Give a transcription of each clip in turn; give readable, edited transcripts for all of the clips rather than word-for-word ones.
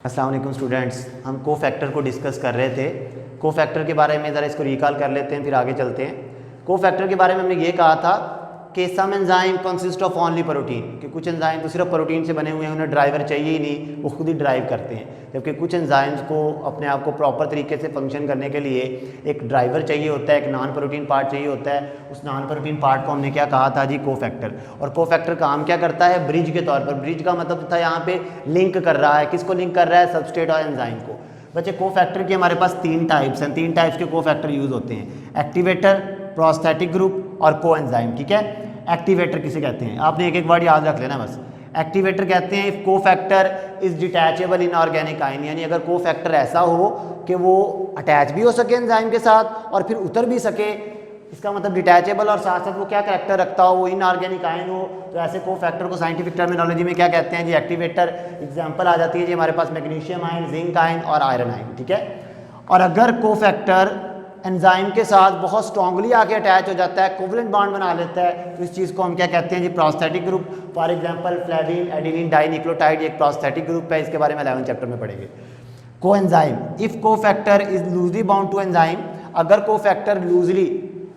अस्सलाम वालेकुम स्टूडेंट्स, हम को फैक्टर को डिस्कस कर रहे थे। को फैक्टर के बारे में ज़रा इसको रिकॉल कर लेते हैं, फिर आगे चलते हैं। को फैक्टर के बारे में हमने ये कहा था कि some enzyme consist of only protein, कि कुछ एंजाइम तो सिर्फ प्रोटीन से बने हुए हैं, उन्हें ड्राइवर चाहिए ही नहीं, वो खुद ही ड्राइव करते हैं। जबकि कुछ एंजाइम्स को अपने आप को प्रॉपर तरीके से फंक्शन करने के लिए एक ड्राइवर चाहिए होता है, एक नॉन प्रोटीन पार्ट चाहिए होता है। उस नॉन प्रोटीन पार्ट को हमने क्या कहा था जी? को फैक्टर। और को फैक्टर काम क्या करता है? ब्रिज के तौर पर। ब्रिज का मतलब था यहाँ पे लिंक कर रहा है, किसको लिंक कर रहा है? सबस्ट्रेट और एंजाइम को। बच्चे को फैक्टर के हमारे पास 3 टाइप्स हैं, 3 टाइप्स के को फैक्टर यूज़ होते हैं: एक्टिवेटर, प्रोस्थेटिक ग्रुप और को एंजाइम। ठीक है, एक्टिवेटर किसे कहते हैं? आपने एक एक वर्ड याद रख लेना बस। एक्टिवेटर कहते हैं if cofactor is detachable in organic ion, यानी अगर को फैक्टर ऐसा हो कि वो अटैच भी हो सके एंजाइम के साथ और फिर उतर भी सके, इसका मतलब डिटैचेबल और साथ साथ वो क्या कैरेक्टर रखता हो, वो इनऑर्गेनिक आयन हो, तो ऐसे को फैक्टर को साइंटिफिक टर्मिनोलॉजी में क्या कहते हैं जी? एक्टिवेटर। एग्जांपल आ जाती है जी हमारे पास मैग्नीशियम आयन, जिंक आयन और आयरन आयन। ठीक है, और अगर को फैक्टर एंजाइम के साथ बहुत स्ट्रांगली आके अटैच हो जाता है, कोवलेंट बॉन्ड बना लेता है, तो इस चीज़ को हम क्या कहते हैं जी? Prosthetic group. For example flavin adenine dinucleotide एक प्रोस्थेटिक ग्रुप है, इसके बारे में 11th चैप्टर में पढ़ेंगे। Coenzyme if cofactor is loosely bound to enzyme, अगर को फैक्टर लूजली,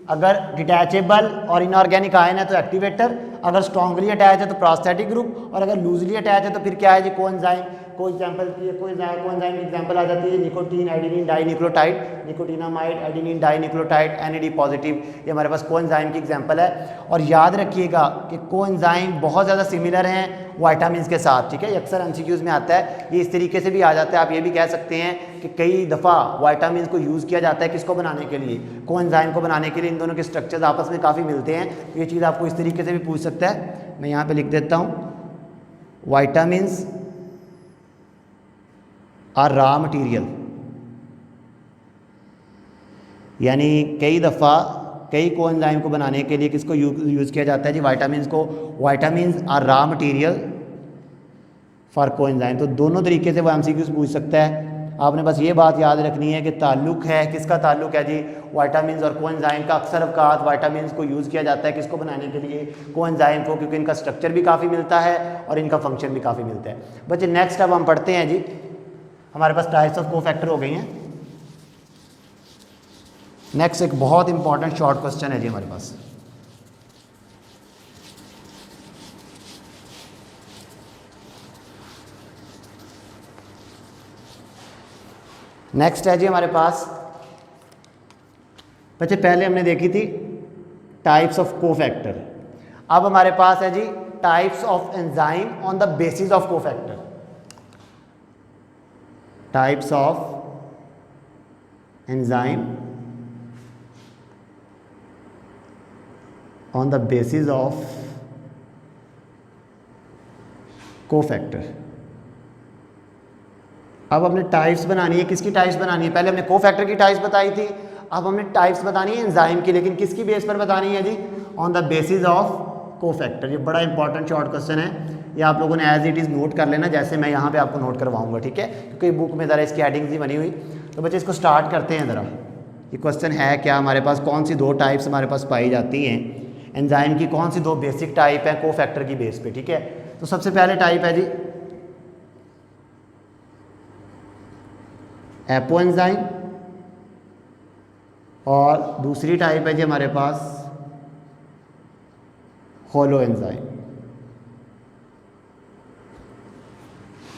अगर डिटैचेबल और इनऑर्गेनिक आयन है तो एक्टिवेटर, अगर स्ट्रांगली अटैच है तो प्रोस्थेटिक ग्रुप, और अगर लूजली अटैच है तो फिर क्या है जी? को एंजाइम। को एग्जांपल को एंजाइम की एग्जांपल आ जाती है nicotine adenine dinucleotide, nicotinamide adenine dinucleotide NAD positive, ये हमारे पास को एंजाइम की एग्जांपल है। और याद रखिएगा कि को एंजाइम बहुत ज़्यादा सिमिलर हैं विटामिन्स के साथ। ठीक है, ये अक्सर MCQs में आता है, ये इस तरीके से भी आ जाता है। आप ये भी कह सकते हैं कि कई दफ़ा विटामिन्स को यूज़ किया जाता है किसको बनाने के लिए? को एंजाइम को बनाने के लिए। इन दोनों के स्ट्रक्चर्स आपस में काफ़ी मिलते हैं, तो ये चीज़ आपको इस तरीके से भी पूछ सकता है। मैं यहाँ पे लिख देता हूँ, विटामिन्स आर रॉ मटीरियल, यानी कई दफ़ा कई को एंजाइम को बनाने के लिए किसको यूज़ किया जाता है जी? विटामिन्स को। Vitamins are raw material for coenzyme. तो दोनों तरीके से वो MCQs पूछ सकता है। आपने बस ये बात याद रखनी है कि ताल्लुक है, किसका ताल्लुक है जी? विटामिन्स और को एंजाइम का। अक्सर अवकात विटामिन्स को यूज़ किया जाता है किसको बनाने के लिए? को एंजाइम को, क्योंकि इनका स्ट्रक्चर भी काफ़ी मिलता है और इनका फंक्शन भी काफ़ी मिलता है। बच्चे नेक्स्ट अब हम पढ़ते हैं जी, हमारे पास टाइप्स ऑफ को फैक्टर हो गई हैं। नेक्स्ट एक बहुत इंपॉर्टेंट शॉर्ट क्वेश्चन है जी हमारे पास। नेक्स्ट है जी हमारे पास, बच्चे पहले हमने देखी थी टाइप्स ऑफ को फैक्टर, अब हमारे पास है जी types of enzyme on the basis of cofactor. Types of enzyme on the basis of cofactor. अब हमने टाइप्स बनानी है, किसकी टाइप्स बनानी है? पहले हमने को फैक्टर की टाइप्स बताई थी, अब हमने टाइप्स बतानी है एंजाइम की, लेकिन किसकी बेस पर बतानी है जी? ऑन द बेसिस ऑफ को फैक्टर। ये बड़ा इंपॉर्टेंट शॉर्ट क्वेश्चन है, ये आप लोगों ने एज इट इज़ नोट कर लेना, जैसे मैं यहाँ पे आपको नोट करवाऊंगा। ठीक है, क्योंकि बुक में ज़रा इसकी हेडिंग्स ही बनी हुई। तो बच्चे इसको स्टार्ट करते हैं ज़रा। ये क्वेश्चन है क्या हमारे पास? कौन सी 2 टाइप्स हमारे पास पाई जाती हैं एंजाइम की? कौन सी 2 बेसिक टाइप हैं को फैक्टर की बेस पे? ठीक है, तो सबसे पहले टाइप है जी एपो एंजाइम, और दूसरी टाइप है जी हमारे पास होलो एंजाइम।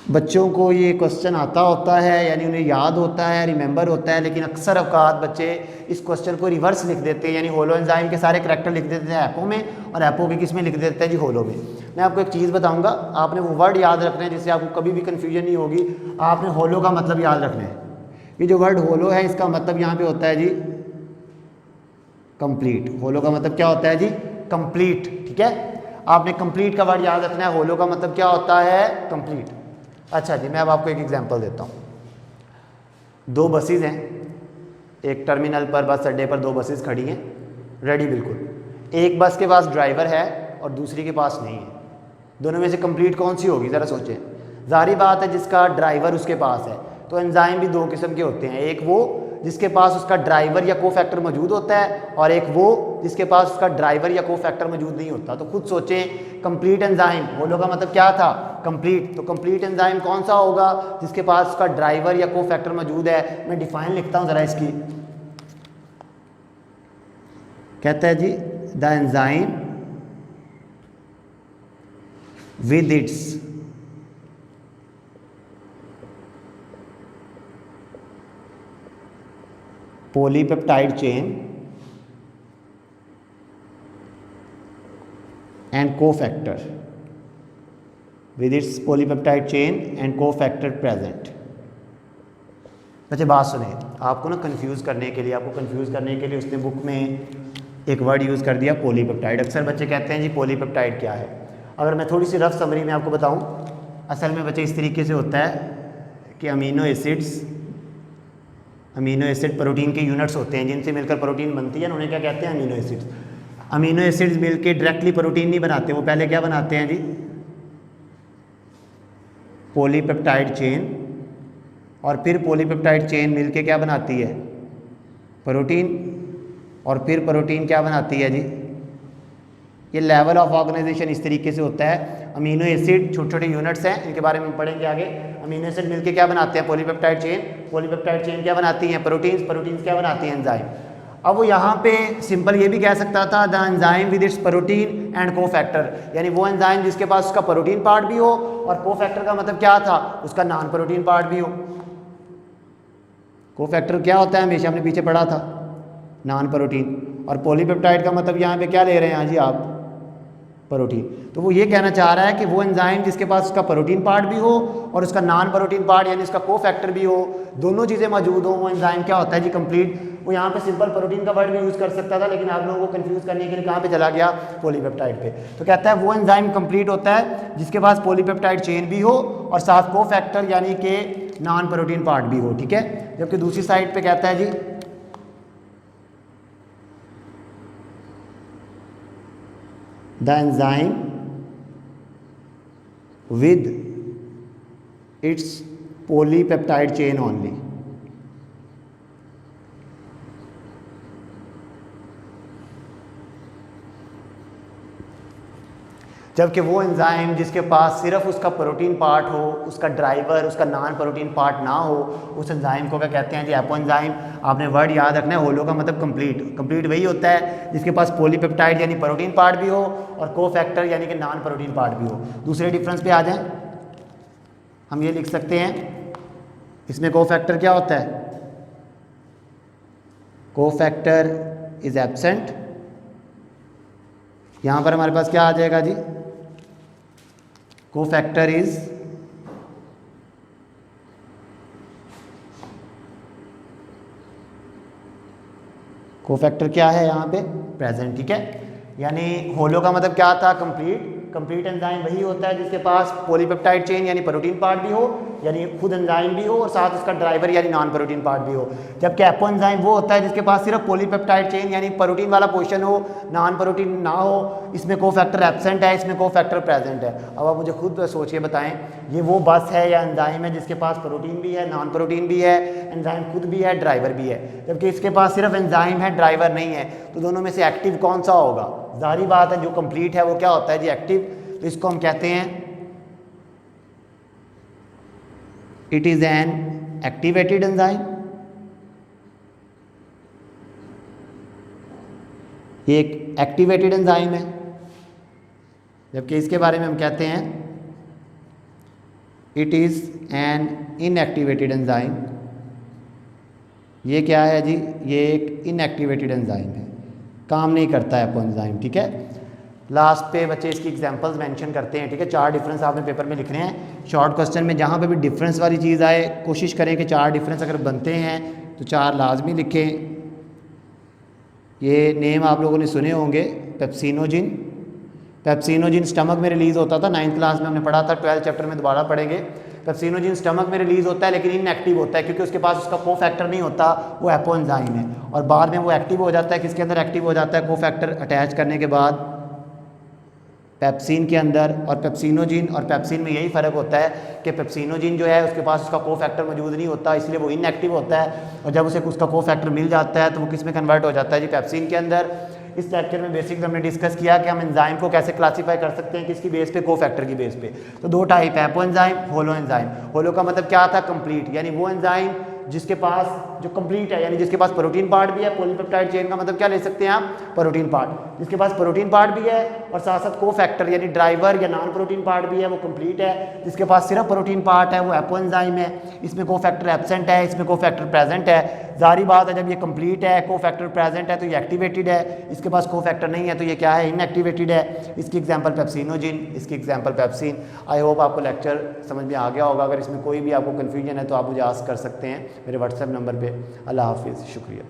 बच्चों को ये क्वेश्चन आता होता है, यानी उन्हें याद होता है, रिमेंबर होता है, लेकिन अक्सर अवकात बच्चे इस क्वेश्चन को रिवर्स लिख देते हैं, यानी होलो एंजाइम के सारे करैक्टर लिख देते हैं एपो में, और एपो के किस में लिख देते हैं जी? होलो में। मैं आपको एक चीज़ बताऊंगा, आपने वो वर्ड याद रखना है जिससे आपको कभी भी कन्फ्यूजन नहीं होगी। आपने होलो का मतलब याद रखना है। ये जो वर्ड होलो है, इसका मतलब यहाँ पे होता है जी कंप्लीट। होलो का मतलब क्या होता है जी? कंप्लीट। ठीक है, आपने कंप्लीट का वर्ड याद रखना है। होलो का मतलब क्या होता है? कंप्लीट। अच्छा जी, मैं अब आपको एक एग्जांपल देता हूँ। 2 बसेस हैं, एक टर्मिनल पर, बस अड्डे पर 2 बसेस खड़ी हैं रेडी बिल्कुल। एक बस के पास ड्राइवर है और दूसरी के पास नहीं है। दोनों में से कंप्लीट कौन सी होगी? ज़रा सोचें। जाहिर बात है जिसका ड्राइवर उसके पास है। तो एंजाइम भी 2 किस्म के होते हैं, एक वो जिसके पास उसका ड्राइवर या कोफैक्टर मौजूद होता है, और एक वो जिसके पास उसका ड्राइवर या कोफैक्टर मौजूद नहीं होता। तो खुद सोचें, कंप्लीट एंजाइम, होलो का मतलब क्या था? कंप्लीट। तो कंप्लीट एंजाइम कौन सा होगा? जिसके पास उसका ड्राइवर या कोफैक्टर मौजूद है। मैं डिफाइन लिखता हूँ ज़रा इसकी। कहता है जी the enzyme with its polypeptide chain and cofactor with its polypeptide chain and cofactor present। बच्चे बात सुने, आपको ना कंफ्यूज करने के लिए, उसने बुक में एक वर्ड यूज़ कर दिया पॉलीपेप्टाइड। अक्सर बच्चे कहते हैं जी पॉलीपेप्टाइड क्या है। अगर मैं थोड़ी सी रफ समरी में आपको बताऊं, असल में बच्चे इस तरीके से होता है कि अमीनो एसिड प्रोटीन के यूनिट्स होते हैं जिनसे मिलकर प्रोटीन बनती है ना, उन्हें क्या कहते हैं? Amino acids. अमीनो एसिड्स मिलके डायरेक्टली प्रोटीन नहीं बनाते, वो पहले क्या बनाते हैं जी? पॉलीपेप्टाइड चेन, और फिर पॉलीपेप्टाइड चेन मिलके क्या बनाती है? प्रोटीन, और फिर प्रोटीन क्या बनाती है जी? ये लेवल ऑफ ऑर्गेनाइजेशन इस तरीके से होता है। अमीनो एसिड छोटे छोटे यूनिट्स हैं, इनके बारे में पढ़ेंगे आगे। अमीनो एसिड मिलके क्या बनाते हैं? पॉलीपेप्टाइड चेन क्या बनाती हैं? प्रोटीन्स क्या बनाती हैं? एंजाइम। अब वो यहाँ पे सिंपल ये भी कह सकता था the enzyme with it's protein and cofactor, यानी वो एंजाइम जिसके पास उसका प्रोटीन पार्ट भी हो, और कोफैक्टर का मतलब क्या था? उसका नॉन प्रोटीन पार्ट भी हो। कोफैक्टर क्या होता है? हमेशा हमने पीछे पढ़ा था, नॉन प्रोटीन। और पॉलीपेप्टाइड का मतलब यहाँ पे क्या ले रहे हैं जी आप? प्रोटीन। तो वो ये कहना चाह रहा है कि वो एंजाइम जिसके पास उसका प्रोटीन पार्ट भी हो और उसका नॉन प्रोटीन पार्ट यानी उसका कोफैक्टर भी हो, दोनों चीज़ें मौजूद हो, वो एंजाइम क्या होता है जी? कंप्लीट। वो यहाँ पे सिंपल प्रोटीन का वर्ड भी यूज़ कर सकता था, लेकिन आप लोगों को कंफ्यूज करने के लिए कहाँ पे चला गया? पॉलीपेप्टाइड पे। तो कहता है वो एंजाइम कंप्लीट होता है जिसके पास पॉलीपेप्टाइड चेन भी हो और साथ कोफैक्टर यानी कि नॉन प्रोटीन पार्ट भी हो, ठीक है। जबकि दूसरी साइड पे कहता है जी the enzyme with its polypeptide chain only। जबकि वो एंजाइम जिसके पास सिर्फ उसका प्रोटीन पार्ट हो, उसका ड्राइवर उसका नॉन प्रोटीन पार्ट ना हो, उस एंजाइम को क्या कहते हैं जी? Apoenzyme. आपने वर्ड याद रखना है, होलो का मतलब कंप्लीट वही होता है जिसके पास पॉलीपेप्टाइड यानी प्रोटीन पार्ट भी हो और कोफैक्टर यानी कि नॉन प्रोटीन पार्ट भी हो। दूसरे डिफरेंस पे आ जाएं, हम ये लिख सकते हैं, इसमें कोफैक्टर क्या होता है? Cofactor is absent. यहाँ पर हमारे पास क्या आ जाएगा जी? कोफैक्टर इज कोफैक्टर क्या है यहाँ पे? प्रेजेंट, ठीक है। यानी होलो का मतलब क्या था? कंप्लीट एंजाइम वही होता है जिसके पास पॉलीपेप्टाइड चेन यानी प्रोटीन पार्ट भी हो, यानी खुद एंजाइम भी हो और साथ उसका ड्राइवर यानी नॉन प्रोटीन पार्ट भी हो। जबकि एपो एंजाइम वो होता है जिसके पास सिर्फ पॉलीपेप्टाइड चेन यानी प्रोटीन वाला पोर्शन हो, नॉन प्रोटीन ना हो। इसमें कोफैक्टर एब्सेंट है, इसमें कोफैक्टर प्रेजेंट है। अब आप मुझे खुद सोचिए, बताएं, ये वो बस है या एंजाइम है जिसके पास प्रोटीन भी है, नॉन प्रोटीन भी है, एंजाइम खुद भी है, ड्राइवर भी है। जबकि इसके पास सिर्फ एंजाइम है, ड्राइवर नहीं है। तो दोनों में से एक्टिव कौन सा होगा? जाहिर बात है जो कंप्लीट है वो क्या होता है जी? एक्टिव। तो इसको हम कहते हैं it is an activated enzyme. ये एक एक्टिवेटेड एंजाइम है। जबकि इसके बारे में हम कहते हैं it is an inactivated enzyme. ये क्या है जी? ये एक इनएक्टिवेटेड एंजाइम है, काम नहीं करता है एपो एंजाइम, ठीक है। लास्ट पे बच्चे इसकी एग्जांपल्स मेंशन करते हैं, ठीक है। 4 डिफरेंस आपने पेपर में लिखने हैं। शॉर्ट क्वेश्चन में जहाँ पे भी डिफरेंस वाली चीज़ आए कोशिश करें कि 4 डिफरेंस अगर बनते हैं तो 4 लाजमी लिखें। ये नेम आप लोगों ने सुने होंगे, पेप्सिनोजिन स्टमक में रिलीज़ होता था, 9th क्लास में हमने पढ़ा था, 12th चैप्टर में दोबारा पढ़ेंगे। पेप्सिनोजिन स्टमक में रिलीज़ होता है लेकिन इनएक्टिव होता है क्योंकि उसके पास उसका कोफैक्टर नहीं होता, वो एपो एंजाइम है। और बाद में वो एक्टिव हो जाता है, किसके अंदर एक्टिव हो जाता है? कोफैक्टर अटैच करने के बाद पेप्सिन के अंदर और पेप्सिनोजिन और पेप्सिन में यही फ़र्क होता है कि पेप्सिनोजिन जो है उसके पास उसका कोफैक्टर मौजूद नहीं होता, इसलिए वो इनएक्टिव होता है, और जब उसे उसका कोफैक्टर मिल जाता है तो वो किस में कन्वर्ट हो जाता है जी, पेप्सिन के अंदर। इस लेक्चर में बेसिक हमने डिस्कस किया कि हम एंजाइम को कैसे क्लासीफाई कर सकते हैं, किसकी बेस पे, कोफैक्टर की बेस पे। तो दो टाइप है, एपो एंजाइम, होलो एंजाइम। होलो का मतलब क्या था, कंप्लीट, यानी वो एंजाइम जिसके पास जो कंप्लीट है, यानी जिसके पास प्रोटीन पार्ट भी है। पॉलीपेप्टाइड चेन का मतलब क्या ले सकते हैं आप, प्रोटीन पार्ट, जिसके पास प्रोटीन पार्ट भी है और साथ साथ कोफैक्टर यानी ड्राइवर या नॉन प्रोटीन पार्ट भी है, वो कंप्लीट है। जिसके पास सिर्फ प्रोटीन पार्ट है वो एपो एंजाइम है, इसमें कोफैक्टर एब्सेंट है, इसमें कोफैक्टर प्रेजेंट है। जारी बात है, जब ये कंप्लीट है, कोफैक्टर प्रेजेंट है तो ये एक्टिवेटेड है, इसके पास कोफैक्टर नहीं है तो ये क्या है, इनएक्टिवेटेड है। इसकी एग्जांपल पेप्सिनोजिन, इसकी एग्जांपल पेप्सिन। आई होप आपको लेक्चर समझ में आ गया होगा। अगर इसमें कोई भी आपको कन्फ्यूजन है तो आप मुझे आस्क कर सकते हैं मेरे व्हाट्सएप नंबर पे। अल्लाह हाफिज़, शुक्रिया।